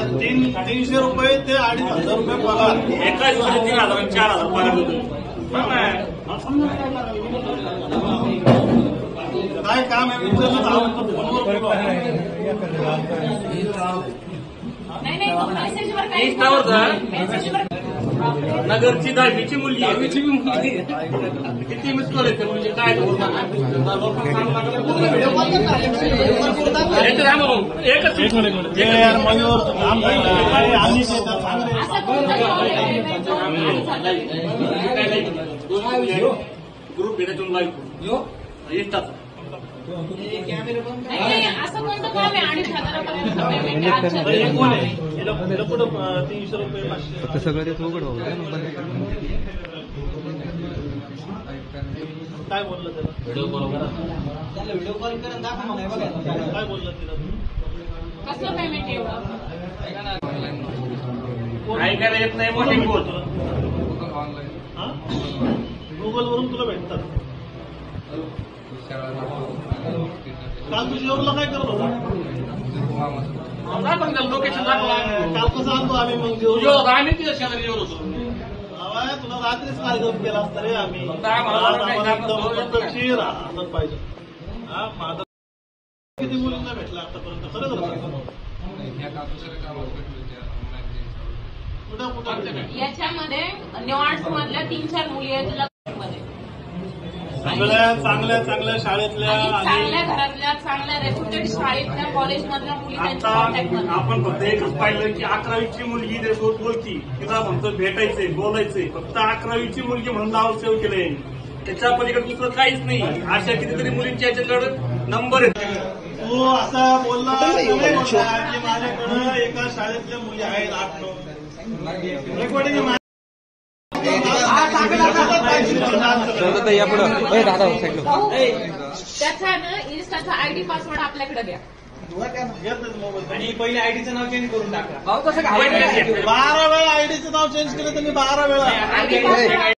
300 रुपये ते 2,500 रुपये पगार एका दिवसाला 3,000 4,000 पगार होतो. काय काम आहे विचारलं तर आपण फोनवर बोलू. नगरची 10वीची मुलगी आहे. किती मिस कॉल येते म्हणजे काय एकच मयूर आम्ही ग्रुप भेटायचं लाईव्ह इंस्टाचा असं कोणतं काम आहे 2,500 300 रुपये 500 सगळं ते उघड होतं काय बोललं त्याला व्हिडिओ बरोबर व्हिडिओ कॉल करून दाखवा मला काय बोललं तिला कसलं पेमेंट एवढं ऐकायला येत नाही मोठे बोल गुगल वरून तुला भेटतात. काल तू जेवला काय करत होता लोकेशन दाखवा. काल कसं आणतो आम्ही मग जेवलो आम्ही तिथं शेजारी जेवलो होतो. तुला रात्रीच कार्यक्रम केला असता रे आम्ही पाहिजे. हा माझा किती मुलींना भेटला आतापर्यंत खरं याच्यामध्ये न्यूआर्ट्स मधल्या 3-4 मुली आहेत लग्नामध्ये चांगल्या शाळेतल्या चांगल्या घरातल्या चांगल्या रेप्युटेड शाळेतल्या कॉलेजमधल्या मुली त्यांच्या कॉन्टॅक्टमध्ये. आपण फक्त एकच पाहिलं की 11वीची मुलगी त्याच्यासोबत बोलती तिला म्हणतो भेटायचंय बोलायचंय फक्त 11वीची मुलगी म्हणून नाव सेव्ह केलंय. त्याच्या पलीकडे दुसरं काहीच नाही. अशा कितीतरी मुलींच्या याच्याकडे नंबर आहेत. तू असा बोलला की माझ्याकडे एका शाळेतल्या मुली आहेत 8-9 त्याचा इन्स्टाचा आयडी पासवर्ड आपल्याकडे द्या आणि पहिले आयडीचं नाव चेंज करून टाका. 12 वेळा आयडीचं नाव चेंज केलं तर मी 12 वेळा